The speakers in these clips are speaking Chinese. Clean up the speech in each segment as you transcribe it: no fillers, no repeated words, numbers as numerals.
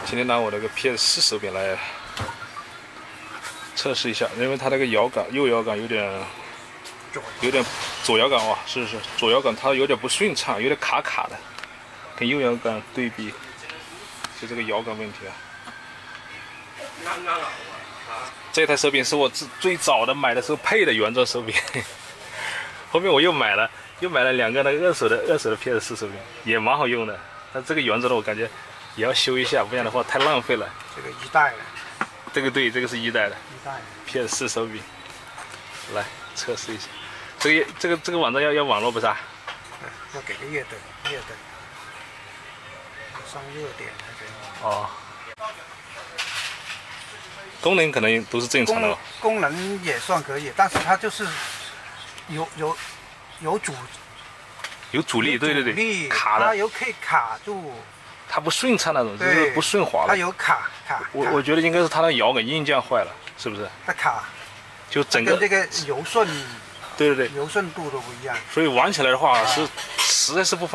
今天拿我那个 PS4手柄来测试一下，因为它那个摇杆右摇杆有点左摇杆哇，是左摇杆它有点不顺畅，有点卡卡的，跟右摇杆对比，就这个摇杆问题啊。这台手柄是我最早的买的时候配的原装手柄，后面我又买了2个那个二手的 PS4手柄，也蛮好用的。但这个原装的我感觉也要修一下，不然的话太浪费了。这个一代的。这个对，这个是1代的。1代的 PS4手柄，来测试一下。这个网站要网络不是啊？对，要给个月灯，上热点才可以。哦。功能可能都是正常的。功能也算可以，但是它就是有阻力，对，卡的，它可以卡住。它不顺畅那种，就是不顺滑了。它有卡。我觉得应该是它的摇杆硬件坏了，是不是？它卡。就整个跟这个柔顺。对，柔顺度都不一样。所以玩起来的话实在是不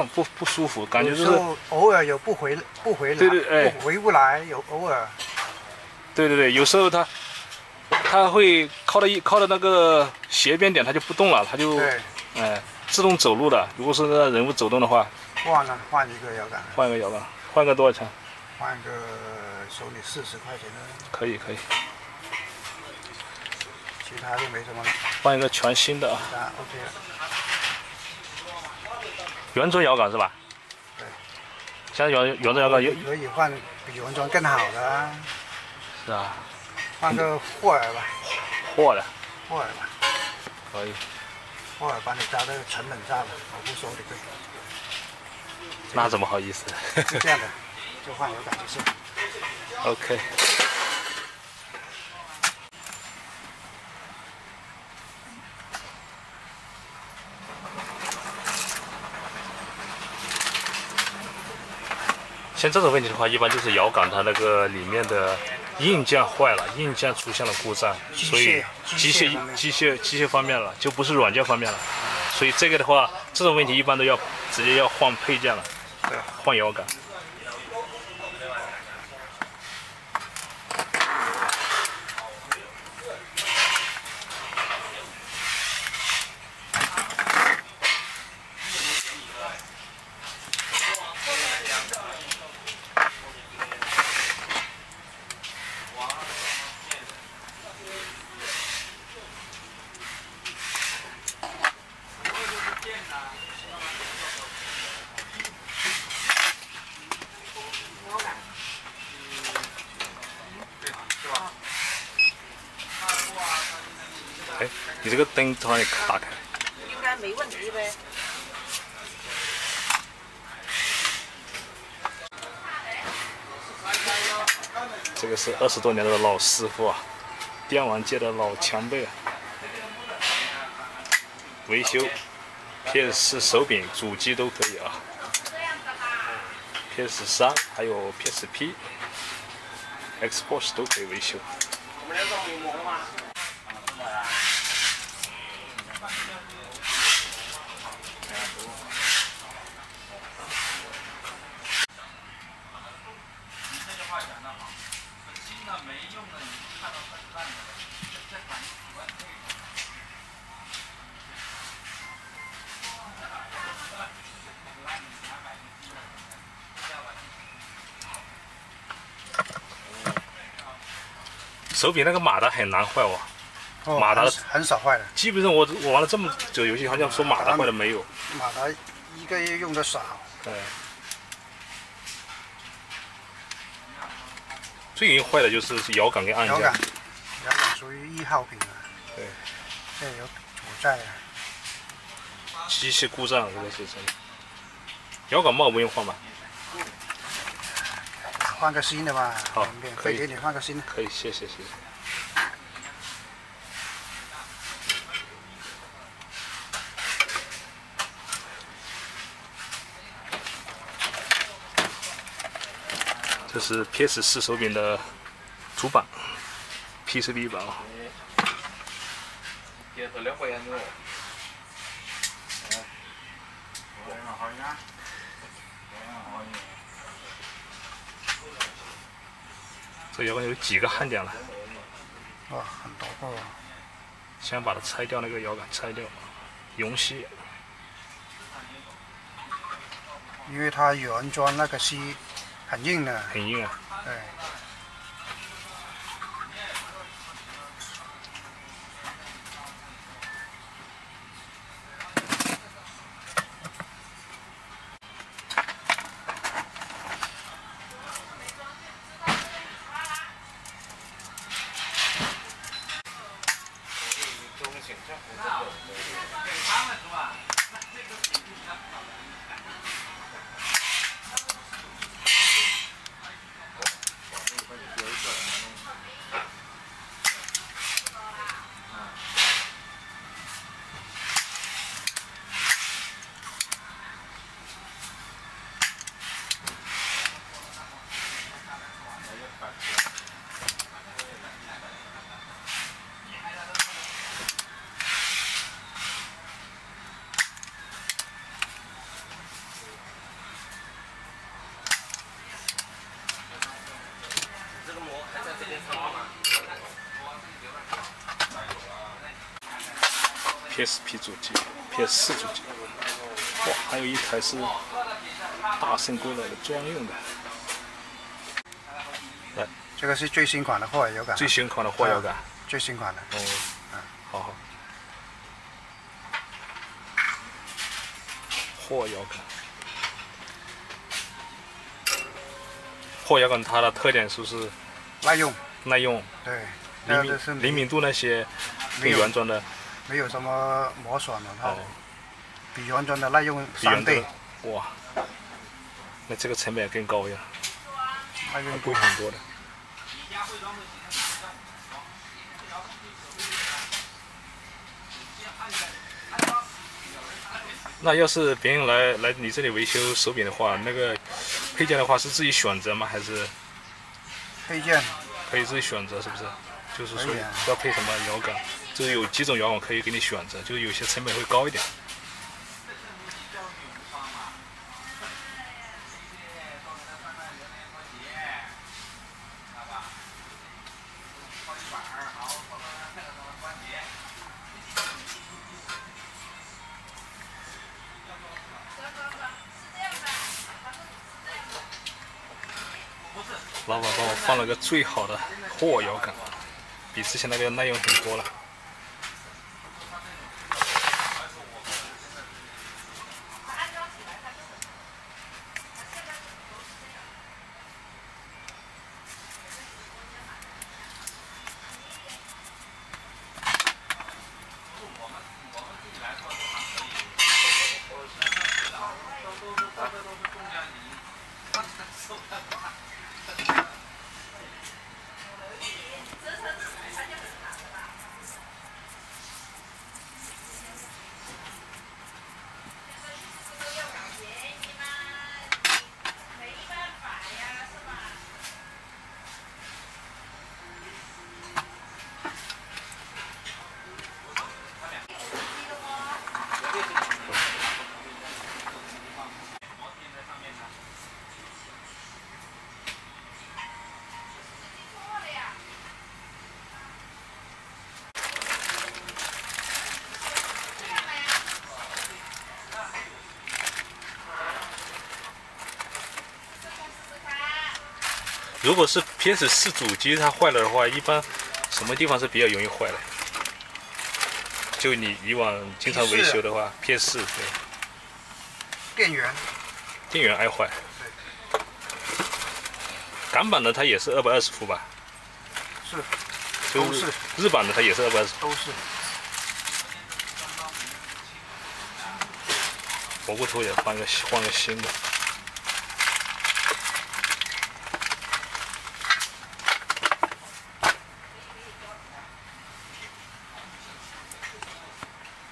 舒服，感觉就是偶尔有不回来，回不来，有偶尔。对，有时候它会靠到那个斜边点，它就不动了，它就自动走路的。如果是那人物走动的话，换一个摇杆。换个多少钱？换个收你40块钱的。可以。其他就没什么了。换一个全新的啊。OK 了。原装摇杆是吧？对。现在原装摇杆可以换比原装更好的啊。是啊。换个霍尔吧。霍尔吧。可以。霍尔帮你加这个成本价了，我不收你贵。那怎么好意思？是这样的，就换摇杆就是。OK。像这种问题的话，一般就是摇杆它那个里面的硬件坏了，硬件出现了故障，所以机械方面了，就不是软件方面了。所以这个的话，这种问题一般都要直接要换配件了，换摇杆。哎，你这个灯突然也打开，应该没问题呗。这个是20多年的老师傅啊，电玩界的老前辈啊。维修 PS4手柄、主机都可以啊。PS3还有 PSP、Xbox 都可以维修。手柄那个马达很难坏哦，马达很少坏的。基本上我玩了这么久游戏，好像说马达坏的没有。马达1个月用的少。对。最容易坏的就是摇杆跟按键。摇杆属于1号品了。对。这有主在的。机械故障这个是真的。摇杆帽不用换吧？换个新的吧。好，可以给你换个新的。可以，谢谢。这是 PS4手柄的主板 ，PCB 板啊。这摇杆有几个焊点了？哇，很多个。先把它拆掉，那个摇杆拆掉，溶锡。因为它原装那个锡很硬的。很硬啊。对。PSP 主机 ，PS4 主机，哇，还有一台是大圣归来的专用的。来，这个是最新款的霍尔摇杆。最新款的霍尔摇杆。最新款的。哦，好好。霍尔摇杆，霍尔摇杆它的特点是不是？耐用。耐用。对。灵敏度那些跟原装的。没有什么磨损的，它比原装的耐用3倍。哇，那这个成本更高呀，耐用贵很多的。那要是别人来你这里维修手柄的话，那个配件的话是自己选择吗？还是？配件可以自己选择，是不是？就是说要配什么摇杆，就是有几种摇杆可以给你选择，就是有些成本会高一点。老板帮我放了个最好的霍尔摇杆，比之前那个耐用很多了。如果是 PS4 主机它坏了的话，一般什么地方是比较容易坏的？就你以往经常维修的话 ，PS4 对。电源。电源爱坏。对。港版的它也是220伏吧？是。都是。日版的它也是220伏。都是。蘑菇头也换个新的。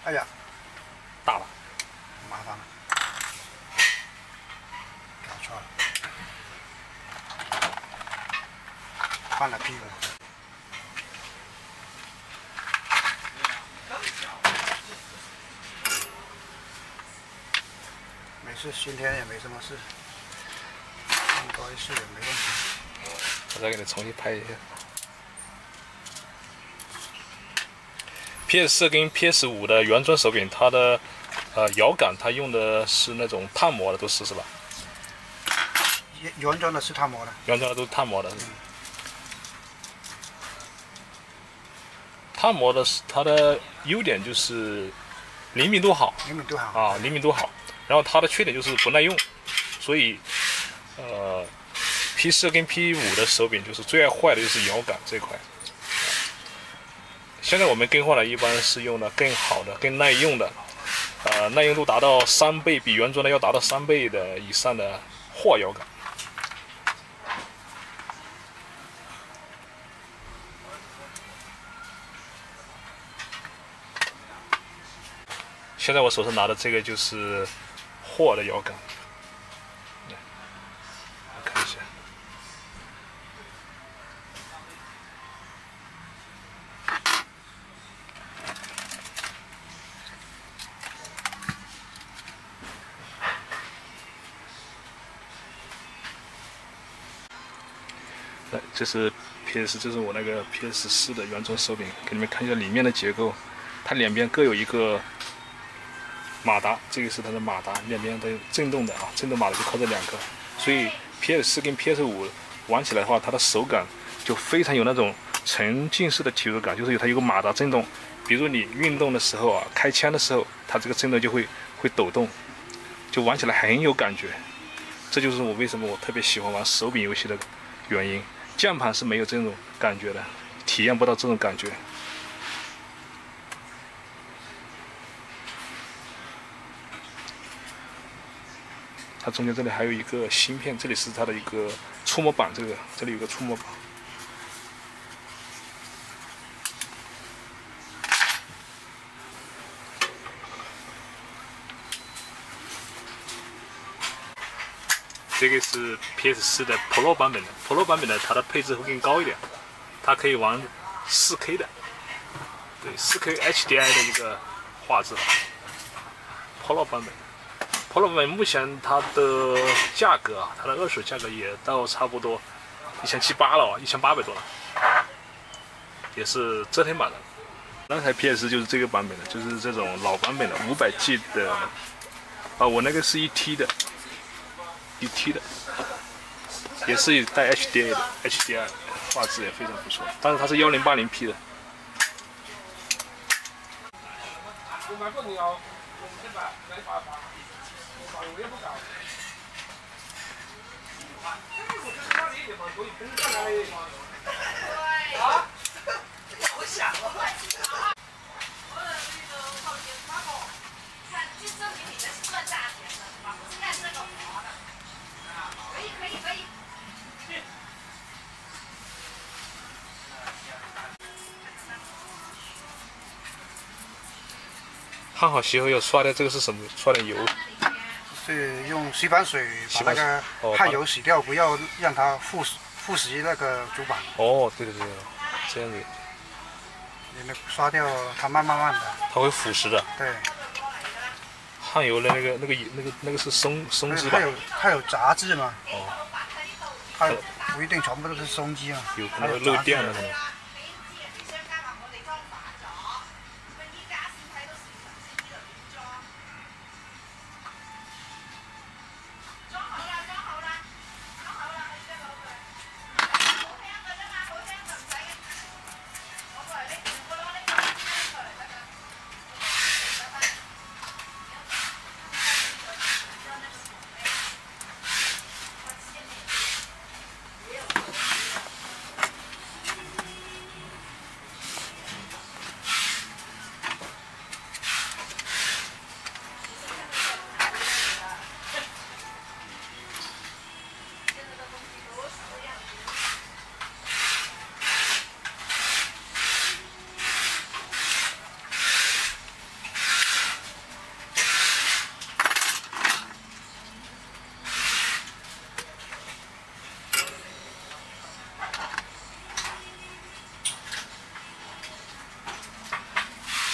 哎呀，大了，麻烦了，搞错了，换了屁股。没事，今天也没什么事，应该是也没问题。我再给你重新拍一下。PS4跟 PS5的原装手柄，它的摇杆它用的是那种碳膜的，都是吧？原装的是碳膜的。原装的都是碳膜的。碳膜的它的优点就是灵敏度好。灵敏度好。啊，灵敏度好。然后它的缺点就是不耐用，所以P4跟 P5的手柄就是最爱坏的就是摇杆这块。现在我们更换了，一般是用的更好的、更耐用的，耐用度达到3倍，比原装的要达到3倍的以上的货摇杆。现在我手上拿的这个就是货的摇杆，看一下。这是 PS， 这是我那个 PS4的原装手柄，给你们看一下里面的结构。它两边各有一个马达，这个是它的马达，两边都有震动的啊，震动马达就靠这两个。所以 PS4跟 PS5玩起来的话，它的手感就非常有那种沉浸式的体育感，就是它有个马达震动。比如你运动的时候啊，开枪的时候，它这个震动就会抖动，就玩起来很有感觉。这就是我为什么我特别喜欢玩手柄游戏的原因。键盘是没有这种感觉的，体验不到这种感觉。它中间这里还有一个芯片，这里是它的一个触摸板，这里有个触摸板。这个是 PS4的 Pro 版本的 ，Pro 版本的它的配置会更高一点，它可以玩4K 的，对，4K HDI 的一个画质。Pro 版本，Pro 版本目前它的价格啊，它的二手价格也到差不多1700了，1800多了，也是折腾版的。那台 PS 就是这个版本的，就是这种老版本的500G 的，啊，我那个是1T 的。1T 的，也是带 HDI 的 ，HDI 画质也非常不错，但是它是1080P 的。焊好鞋后要刷掉，这个是什么？刷点油。是用洗板水把那个焊油洗掉，不要让它腐蚀那个主板。哦，对，这样子。你那刷掉它慢的。它会腐蚀的。对。焊油的那个是松脂吧？它有杂质嘛。哦。它不一定全部都是松脂啊。有可能漏电了可能。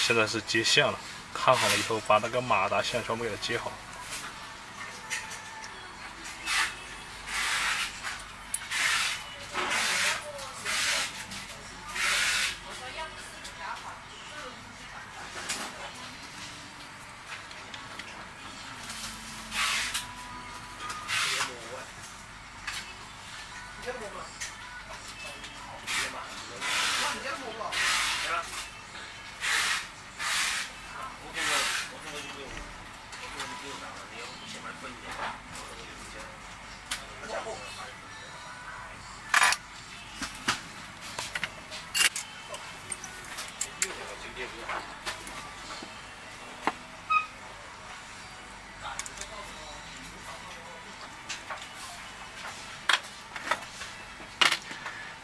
现在是接线了，看好了以后，把那个马达线全部给它接好。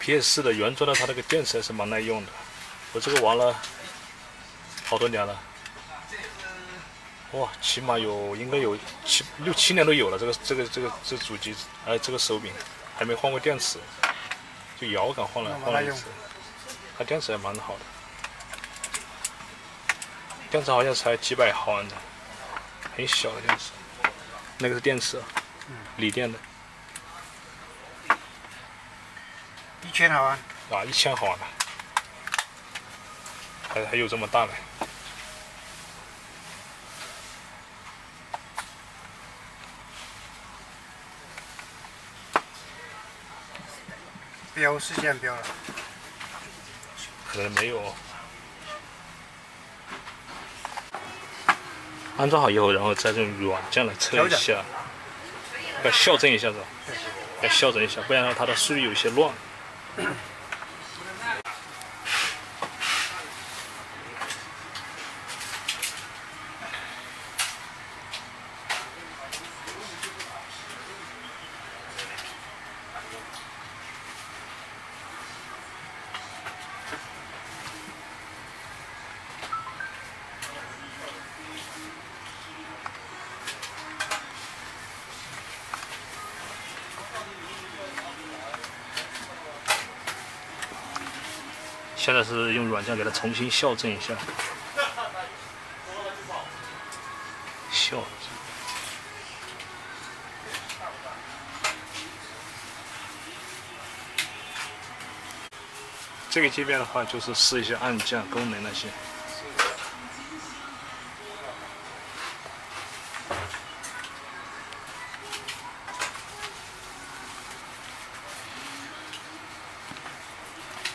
PS4的原装的，它那个电池还是蛮耐用的。我这个玩了好多年了，哇，起码应该有6、7年都有了。这主机，这个手柄还没换过电池，就摇杆换了一次。它电池还蛮好的，电池好像才几百毫安的，很小的电池。那个是电池，锂电的。1000毫安。啊，1000毫安的，还有这么大的。标是这样标的。可能没有。安装好以后，然后再用软件来测一下，要校正一下子，要校正一下，不然它的数据有些乱。现在是用软件给它重新校正一下，校正。这个界面的话，就是试一下按键功能那些。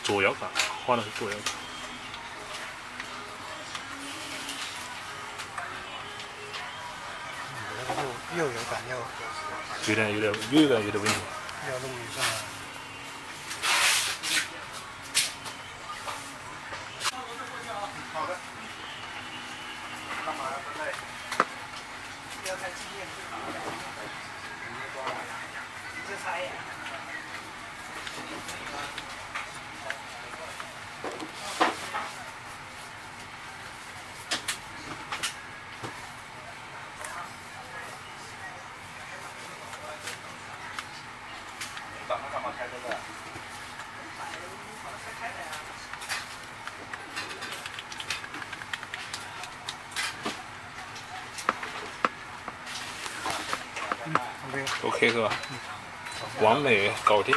左摇杆，换的是左摇杆。右摇杆要有点右摇杆有点问题。要弄一下。好的。干嘛不累？要看经验。这猜呀。OK 是吧？完美搞定，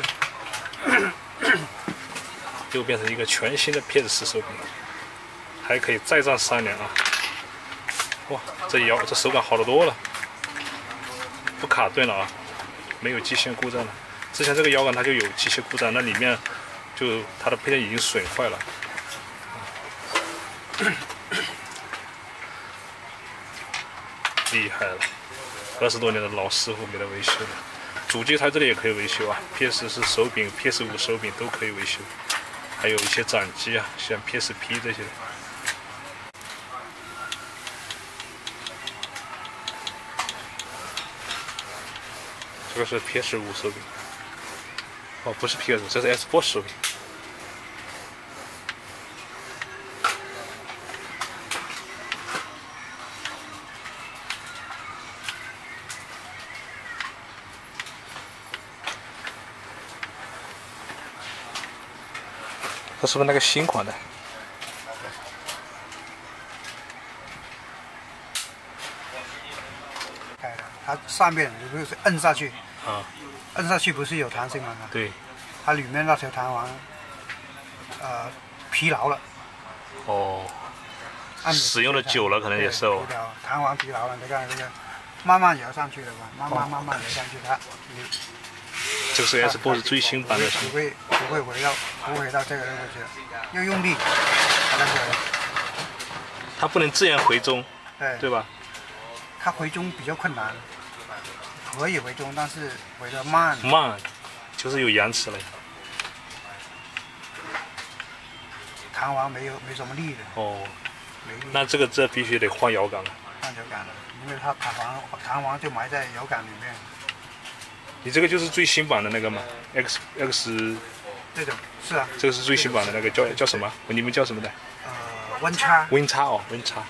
又变成一个全新的 PS4手柄，还可以再战3年啊！哇，这手感好得多了，不卡顿了啊，没有机械故障了。之前这个摇杆它就有机械故障，那里面就它的配件已经损坏了。厉害了，20多年的老师傅给它维修的。主机台这里也可以维修啊 ，PS4手柄、PS5手柄都可以维修，还有一些掌机啊，像 PSP 这些。这个是 PS5手柄，哦，不是 PS， 这是 Xbox 手柄。这是不是那个新款的？它上面你不是摁下去，啊，摁下去不是有弹性吗？对。它里面那条弹簧，疲劳了。哦。使用的久了可能也是哦。弹簧疲劳了，你看这个，慢慢摇上去了吧？慢慢摇上去，这个是 Xbox 最新版的。不会回到这个位置，要用力才能回。它不能自然回中，对吧？它回中比较困难，可以回中，但是回得慢。慢，就是有延迟了。弹簧没什么力的。哦。那这必须得换摇杆了。换摇杆了，因为它弹簧就埋在摇杆里面。你这个就是最新版的那个嘛 ？X 这种是啊。这个是最新版的那个叫什么？你们叫什么的？温差。温差哦，温差，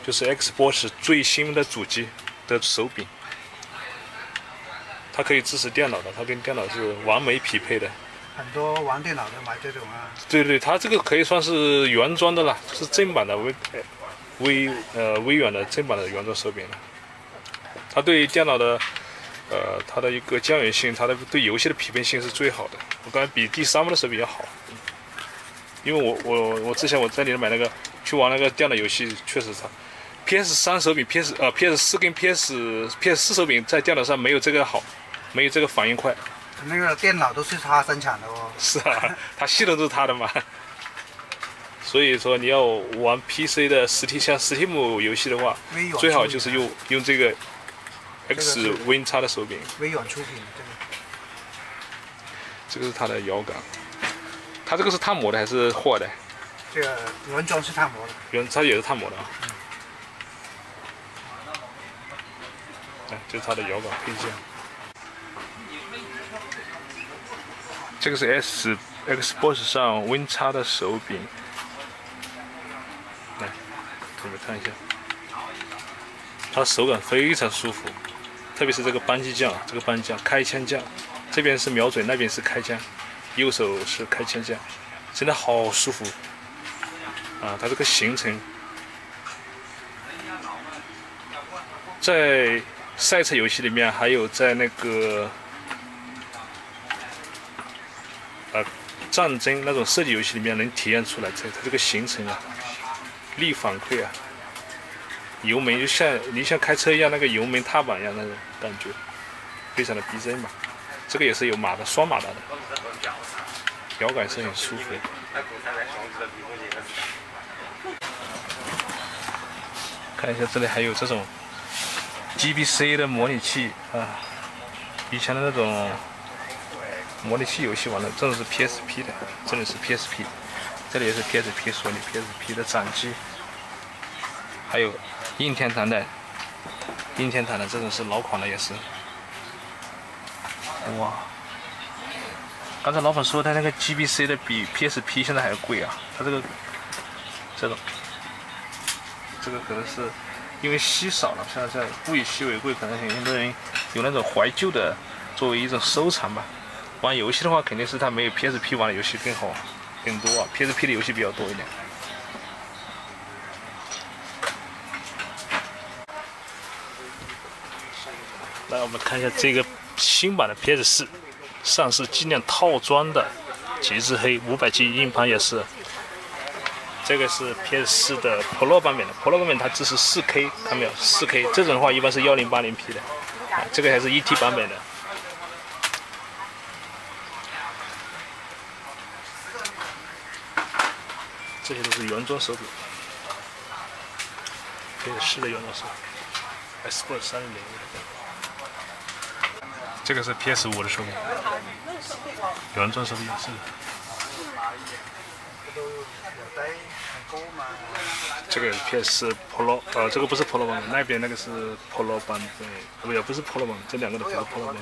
就是 Xbox 最新的主机的手柄，它可以支持电脑的，它跟电脑是完美匹配的。很多玩电脑的买这种啊。对，它这个可以算是原装的了，是正版的微软的正版的原装手柄了。它对电脑的它的一个将远性，它的对游戏的匹配性是最好的。我感觉比第3方的手柄要好。因为我之前我在里面买那个去玩那个电脑游戏，确实它 PS3 手柄PS4跟 PS4 手柄在电脑上没有这个好，没有这个反应快。那个电脑都是他生产的哦。是啊，它系统都是他的嘛。所以说你要玩 PC 的像 Steam 游戏的话，最好就是用这个 X 温差的手柄。微软出品这个是它的摇杆。它这个是碳膜的还是货的？这个原装是碳膜的。它也是碳膜的啊。这是它的摇杆配件。这个是 Xbox 上温差的手柄。来，给你们看一下，它手感非常舒服，特别是这个扳机键啊，这个扳机键开枪键，这边是瞄准，那边是开枪。右手是开枪键，真的好舒服啊！它这个行程，在赛车游戏里面，还有在那个战争那种射击游戏里面能体验出来。它这个行程啊，力反馈啊，油门就像你像开车一样，那个油门踏板一样那种感觉，非常的逼真嘛。这个也是有马达，双马达的。摇杆是很舒服的。看一下这里还有这种 GBC 的模拟器啊，以前的那种模拟器游戏玩的，这种是 PSP 的，这里是 PSP， 这里也是 PSP， 索尼 PSP 的掌机，还有任天堂的这种是老款的也是，哇！刚才老板说他那个 GBC 的比 PSP 现在还要贵啊，他这个可能是因为稀少了，现在物以稀为贵，可能很多人有那种怀旧的作为一种收藏吧。玩游戏的话，肯定是它没有 PSP 玩的游戏更好更多啊 ，PSP 的游戏比较多一点。来，我们看一下这个新版的 PS4。上市纪念套装的极致黑500G 硬盘也是，这个是 PS4 的 Pro 版本的 ，Pro 版本它支持 4K， 看没有 ？4K 这种的话一般是1080p 的，这个还是 1T 版本的。这些都是原装手柄，PS4的原装手柄 ，Xbox 360。这个是 PS5 的手柄，原装手柄也是。这个 PS Pro， 这个不是 Pro 版本，那边那个是 Pro 版本，不是 Pro 版本，这两个都不是 Pro 版本。